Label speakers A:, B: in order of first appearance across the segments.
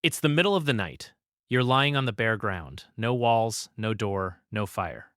A: It's the middle of the night. You're lying on the bare ground. No walls, no door, no fire.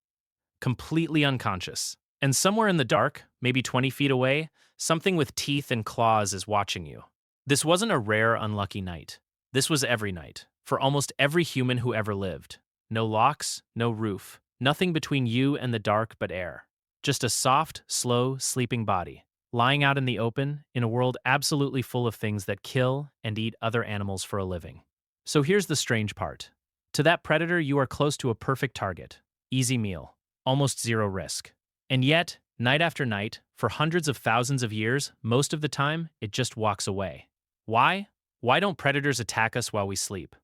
A: Completely unconscious. And somewhere in the dark, maybe 20 feet away, something with teeth and claws is watching you. This wasn't a rare, unlucky night. This was every night, for almost every human who ever lived. No locks, no roof, nothing between you and the dark but air. Just a soft, slow, sleeping body, lying out in the open, in a world absolutely full of things that kill and eat other animals for a living. So here's the strange part. To that predator, you are close to a perfect target. Easy meal. Almost zero risk. And yet, night after night, for hundreds of thousands of years, most of the time, it just walks away. Why? Why don't predators attack us while we sleep?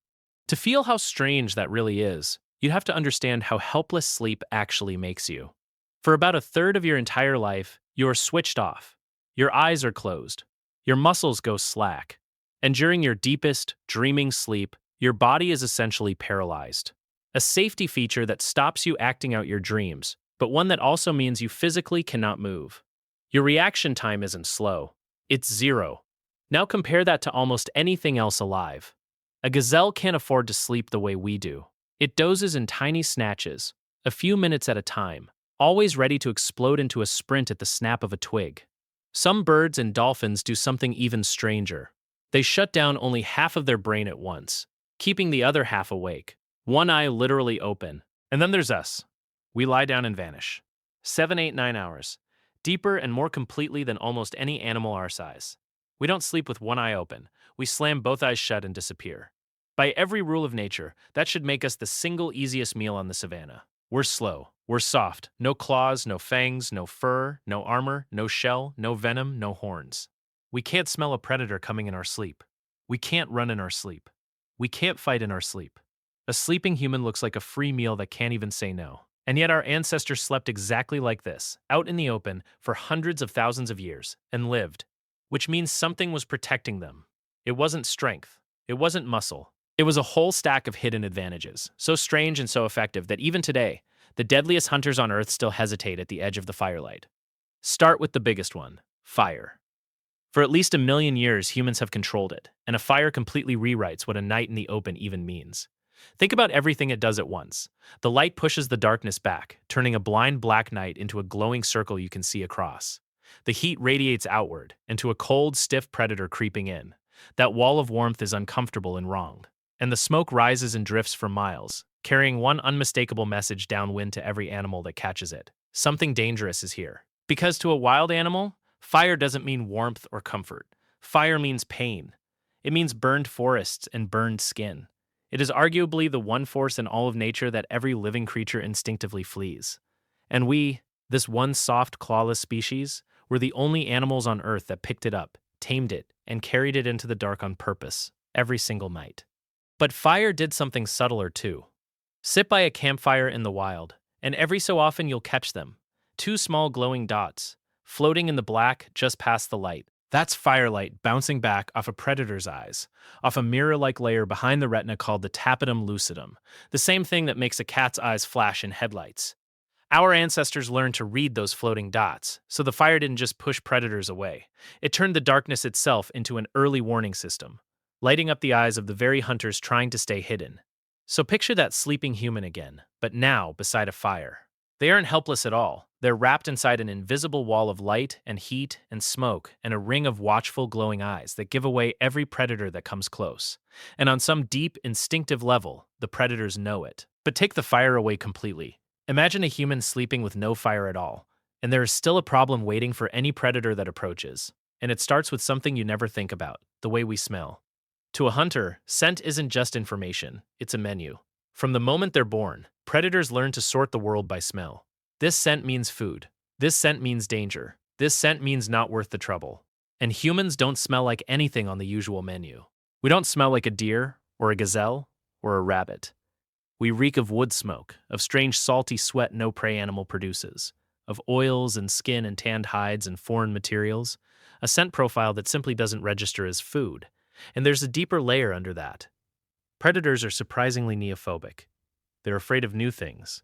A: To feel how strange that really is, you'd have to understand how helpless sleep actually makes you. For about a third of your entire life, you are switched off. Your eyes are closed. Your muscles go slack. And during your deepest, dreaming sleep, your body is essentially paralyzed. A safety feature that stops you acting out your dreams, but one that also means you physically cannot move. Your reaction time isn't slow. It's zero. Now compare that to almost anything else alive. A gazelle can't afford to sleep the way we do. It dozes in tiny snatches, a few minutes at a time, always ready to explode into a sprint at the snap of a twig. Some birds and dolphins do something even stranger. They shut down only half of their brain at once, keeping the other half awake, one eye literally open. And then there's us. We lie down and vanish. 7, 8, 9 hours. Deeper and more completely than almost any animal our size. We don't sleep with one eye open. We slam both eyes shut and disappear. By every rule of nature, that should make us the single easiest meal on the savanna. We're slow. We're soft. No claws, no fangs, no fur, no armor, no shell, no venom, no horns. We can't smell a predator coming in our sleep. We can't run in our sleep. We can't fight in our sleep. A sleeping human looks like a free meal that can't even say no. And yet our ancestors slept exactly like this, out in the open, for hundreds of thousands of years, and lived. Which means something was protecting them. It wasn't strength. It wasn't muscle. It was a whole stack of hidden advantages, so strange and so effective that even today, the deadliest hunters on Earth still hesitate at the edge of the firelight. Start with the biggest one, fire. For at least 1,000,000 years, humans have controlled it, and a fire completely rewrites what a night in the open even means. Think about everything it does at once. The light pushes the darkness back, turning a blind black night into a glowing circle you can see across. The heat radiates outward, into a cold, stiff predator creeping in. That wall of warmth is uncomfortable and wrong. And the smoke rises and drifts for miles, carrying one unmistakable message downwind to every animal that catches it. Something dangerous is here. Because to a wild animal, fire doesn't mean warmth or comfort. Fire means pain. It means burned forests and burned skin. It is arguably the one force in all of nature that every living creature instinctively flees. And we, this one soft, clawless species, were the only animals on Earth that picked it up, tamed it, and carried it into the dark on purpose, every single night. But fire did something subtler too. Sit by a campfire in the wild, and every so often you'll catch them. 2 small glowing dots, floating in the black just past the light. That's firelight bouncing back off a predator's eyes, off a mirror-like layer behind the retina called the tapetum lucidum, the same thing that makes a cat's eyes flash in headlights. Our ancestors learned to read those floating dots, so the fire didn't just push predators away. It turned the darkness itself into an early warning system, lighting up the eyes of the very hunters trying to stay hidden. So picture that sleeping human again, but now beside a fire. They aren't helpless at all. They're wrapped inside an invisible wall of light and heat and smoke and a ring of watchful, glowing eyes that give away every predator that comes close. And on some deep, instinctive level, the predators know it. But take the fire away completely. Imagine a human sleeping with no fire at all, and there is still a problem waiting for any predator that approaches. And it starts with something you never think about, the way we smell. To a hunter, scent isn't just information, it's a menu. From the moment they're born, predators learn to sort the world by smell. This scent means food. This scent means danger. This scent means not worth the trouble. And humans don't smell like anything on the usual menu. We don't smell like a deer, or a gazelle, or a rabbit. We reek of wood smoke, of strange salty sweat no prey animal produces, of oils and skin and tanned hides and foreign materials, a scent profile that simply doesn't register as food. And there's a deeper layer under that. Predators are surprisingly neophobic. They're afraid of new things.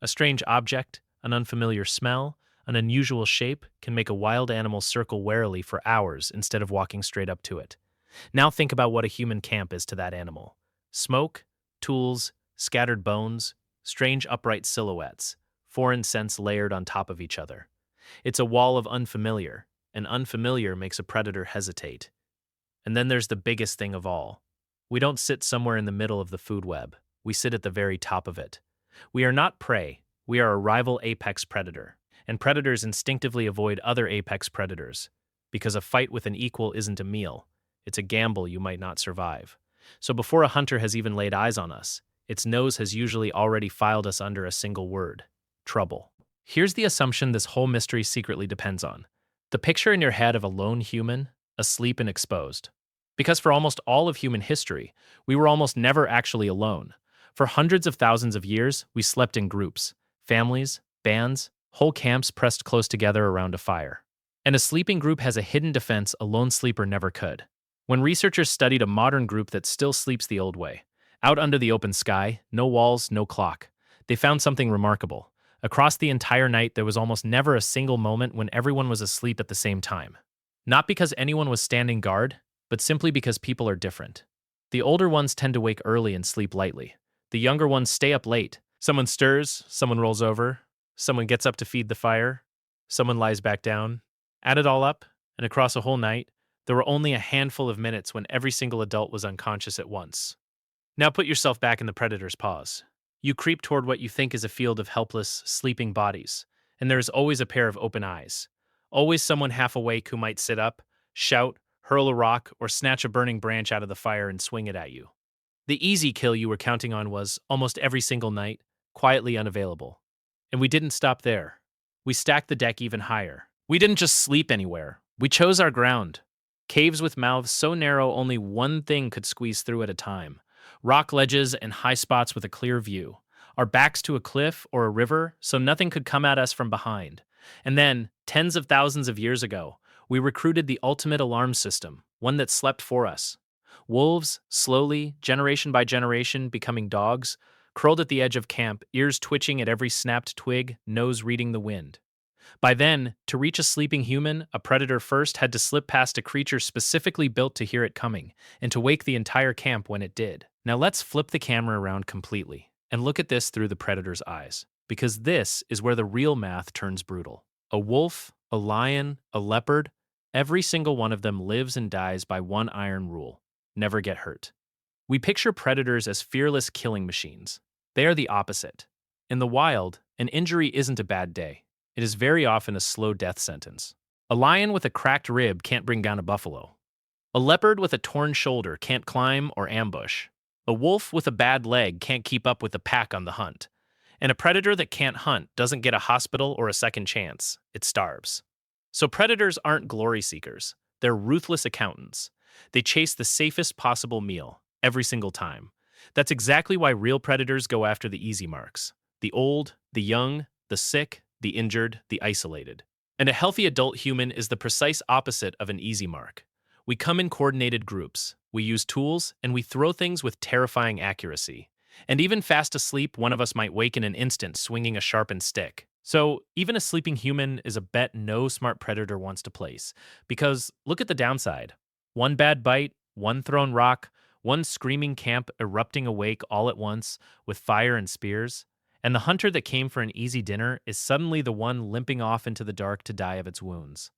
A: A strange object, an unfamiliar smell, an unusual shape can make a wild animal circle warily for hours instead of walking straight up to it. Now think about what a human camp is to that animal. Smoke, tools, scattered bones, strange upright silhouettes, foreign scents layered on top of each other. It's a wall of unfamiliar, and unfamiliar makes a predator hesitate. And then there's the biggest thing of all. We don't sit somewhere in the middle of the food web. We sit at the very top of it. We are not prey. We are a rival apex predator. And predators instinctively avoid other apex predators. Because a fight with an equal isn't a meal. It's a gamble you might not survive. So before a hunter has even laid eyes on us, its nose has usually already filed us under a single word: trouble. Here's the assumption this whole mystery secretly depends on. The picture in your head of a lone human, asleep and exposed. Because for almost all of human history, we were almost never actually alone. For hundreds of thousands of years, we slept in groups, families, bands, whole camps pressed close together around a fire. And a sleeping group has a hidden defense a lone sleeper never could. When researchers studied a modern group that still sleeps the old way, out under the open sky, no walls, no clock, they found something remarkable. Across the entire night, there was almost never a single moment when everyone was asleep at the same time. Not because anyone was standing guard, but simply because people are different. The older ones tend to wake early and sleep lightly. The younger ones stay up late. Someone stirs, someone rolls over, someone gets up to feed the fire, someone lies back down. Add it all up, and across a whole night, there were only a handful of minutes when every single adult was unconscious at once. Now put yourself back in the predator's paws. You creep toward what you think is a field of helpless, sleeping bodies, and there is always a pair of open eyes. Always someone half awake who might sit up, shout, hurl a rock, or snatch a burning branch out of the fire and swing it at you. The easy kill you were counting on was, almost every single night, quietly unavailable. And we didn't stop there. We stacked the deck even higher. We didn't just sleep anywhere. We chose our ground. Caves with mouths so narrow only one thing could squeeze through at a time. Rock ledges and high spots with a clear view. Our backs to a cliff or a river so nothing could come at us from behind. And then, tens of thousands of years ago, we recruited the ultimate alarm system, one that slept for us. Wolves, slowly, generation by generation, becoming dogs, curled at the edge of camp, ears twitching at every snapped twig, nose reading the wind. By then, to reach a sleeping human, a predator first had to slip past a creature specifically built to hear it coming, and to wake the entire camp when it did. Now let's flip the camera around completely, and look at this through the predator's eyes, because this is where the real math turns brutal. A wolf, a lion, a leopard, every single one of them lives and dies by one iron rule: never get hurt. We picture predators as fearless killing machines. They are the opposite. In the wild, an injury isn't a bad day. It is very often a slow death sentence. A lion with a cracked rib can't bring down a buffalo. A leopard with a torn shoulder can't climb or ambush. A wolf with a bad leg can't keep up with the pack on the hunt. And a predator that can't hunt doesn't get a hospital or a second chance. It starves. So predators aren't glory seekers. They're ruthless accountants. They chase the safest possible meal every single time. That's exactly why real predators go after the easy marks: the old, the young, the sick, the injured, the isolated. And a healthy adult human is the precise opposite of an easy mark. We come in coordinated groups, we use tools, and we throw things with terrifying accuracy. And even fast asleep, one of us might wake in an instant swinging a sharpened stick. So even a sleeping human is a bet no smart predator wants to place. Because look at the downside. One bad bite, one thrown rock, one screaming camp erupting awake all at once with fire and spears. And the hunter that came for an easy dinner is suddenly the one limping off into the dark to die of its wounds.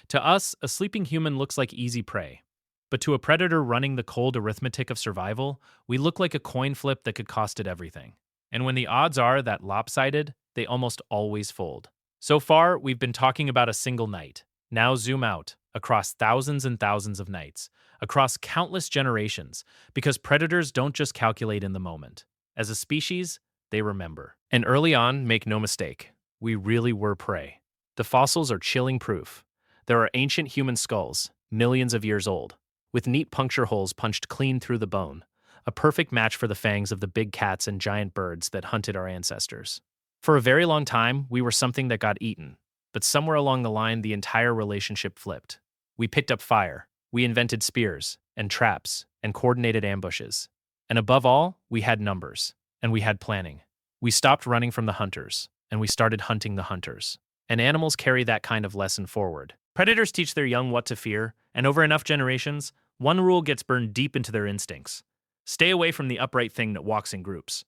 A: To us, a sleeping human looks like easy prey. But to a predator running the cold arithmetic of survival, we look like a coin flip that could cost it everything. And when the odds are that lopsided, they almost always fold. So far, we've been talking about a single night. Now zoom out, across thousands and thousands of nights, across countless generations, because predators don't just calculate in the moment. As a species, they remember. And early on, make no mistake, we really were prey. The fossils are chilling proof. There are ancient human skulls, millions of years old, with neat puncture holes punched clean through the bone, a perfect match for the fangs of the big cats and giant birds that hunted our ancestors. For a very long time, we were something that got eaten, but somewhere along the line, the entire relationship flipped. We picked up fire, we invented spears, and traps, and coordinated ambushes. And above all, we had numbers. And we had planning. We stopped running from the hunters, and we started hunting the hunters. And animals carry that kind of lesson forward. Predators teach their young what to fear, and over enough generations, one rule gets burned deep into their instincts: stay away from the upright thing that walks in groups.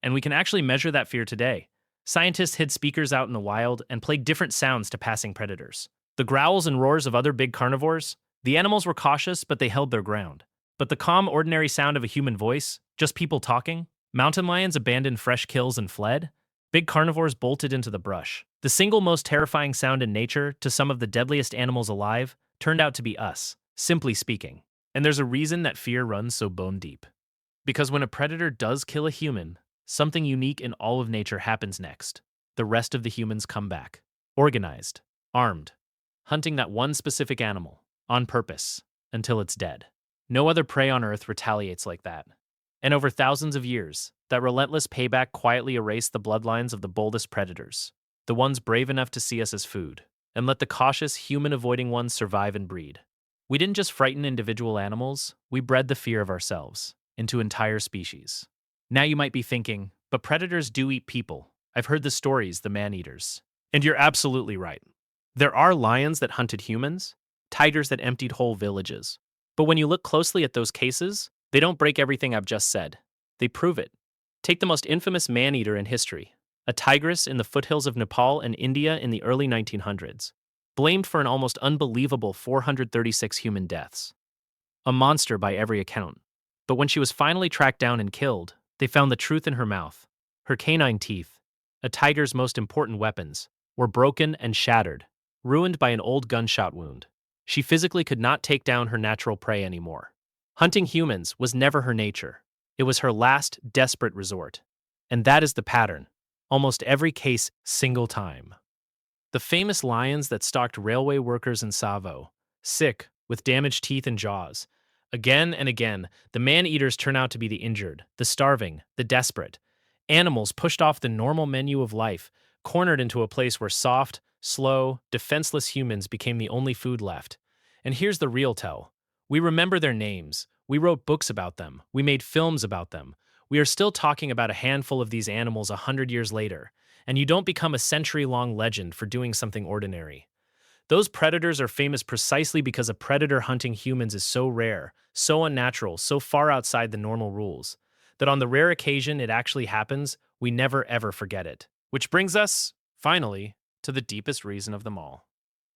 A: And we can actually measure that fear today. Scientists hid speakers out in the wild and played different sounds to passing predators. The growls and roars of other big carnivores, the animals were cautious, but they held their ground. But the calm, ordinary sound of a human voice, just people talking, mountain lions abandoned fresh kills and fled. Big carnivores bolted into the brush. The single most terrifying sound in nature to some of the deadliest animals alive turned out to be us, simply speaking. And there's a reason that fear runs so bone deep. Because when a predator does kill a human, something unique in all of nature happens next. The rest of the humans come back. Organized, armed, hunting that one specific animal, on purpose, until it's dead. No other prey on Earth retaliates like that. And over thousands of years, that relentless payback quietly erased the bloodlines of the boldest predators, the ones brave enough to see us as food, and let the cautious, human-avoiding ones survive and breed. We didn't just frighten individual animals, we bred the fear of ourselves into entire species. Now you might be thinking, but predators do eat people. I've heard the stories, the man-eaters. And you're absolutely right. There are lions that hunted humans, tigers that emptied whole villages. But when you look closely at those cases, they don't break everything I've just said. They prove it. Take the most infamous man-eater in history, a tigress in the foothills of Nepal and India in the early 1900s, blamed for an almost unbelievable 436 human deaths. A monster by every account. But when she was finally tracked down and killed, they found the truth in her mouth. Her canine teeth, a tiger's most important weapons, were broken and shattered, ruined by an old gunshot wound. She physically could not take down her natural prey anymore. Hunting humans was never her nature. It was her last, desperate resort. And that is the pattern. Almost every case, single time. The famous lions that stalked railway workers in Tsavo, sick, with damaged teeth and jaws. Again and again, the man-eaters turn out to be the injured, the starving, the desperate. Animals pushed off the normal menu of life, cornered into a place where soft, slow, defenseless humans became the only food left. And here's the real tell. We remember their names. We wrote books about them. We made films about them. We are still talking about a handful of these animals 100 years later, and you don't become a century-long legend for doing something ordinary. Those predators are famous precisely because a predator hunting humans is so rare, so unnatural, so far outside the normal rules, that on the rare occasion it actually happens, we never ever forget it. Which brings us, finally, to the deepest reason of them all.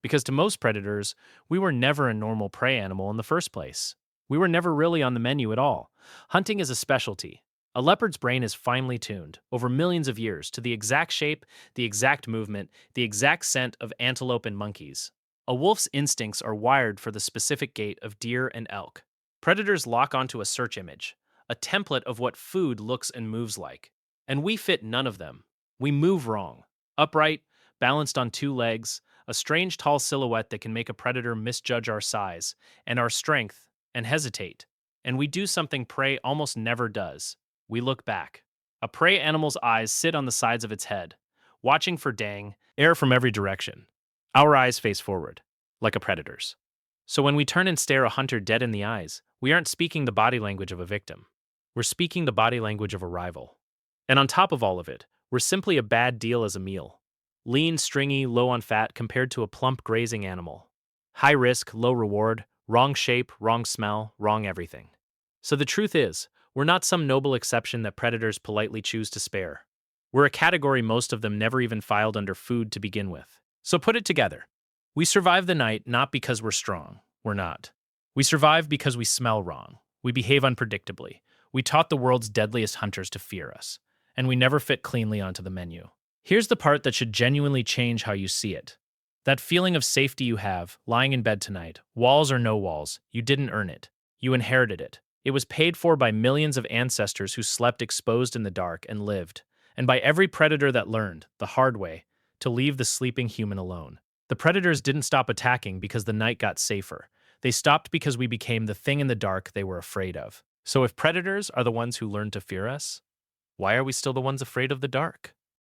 A: Because to most predators, we were never a normal prey animal in the first place. We were never really on the menu at all. Hunting is a specialty. A leopard's brain is finely tuned, over millions of years, to the exact shape, the exact movement, the exact scent of antelope and monkeys. A wolf's instincts are wired for the specific gait of deer and elk. Predators lock onto a search image, a template of what food looks and moves like. And we fit none of them. We move wrong. Upright, balanced on two legs, a strange tall silhouette that can make a predator misjudge our size and our strength and hesitate. And we do something prey almost never does. We look back. A prey animal's eyes sit on the sides of its head, watching for air from every direction. Our eyes face forward, like a predator's. So when we turn and stare a hunter dead in the eyes, we aren't speaking the body language of a victim. We're speaking the body language of a rival. And on top of all of it, we're simply a bad deal as a meal. Lean, stringy, low on fat compared to a plump grazing animal. High risk, low reward, wrong shape, wrong smell, wrong everything. So the truth is, we're not some noble exception that predators politely choose to spare. We're a category most of them never even filed under food to begin with. So put it together. We survive the night not because we're strong. We're not. We survive because we smell wrong. We behave unpredictably. We taught the world's deadliest hunters to fear us. And we never fit cleanly onto the menu. Here's the part that should genuinely change how you see it. That feeling of safety you have, lying in bed tonight, walls or no walls, you didn't earn it. You inherited it. It was paid for by millions of ancestors who slept exposed in the dark and lived, and by every predator that learned, the hard way, to leave the sleeping human alone. The predators didn't stop attacking because the night got safer. They stopped because we became the thing in the dark they were afraid of. So if predators are the ones who learned to fear us, why are we still the ones afraid of the dark?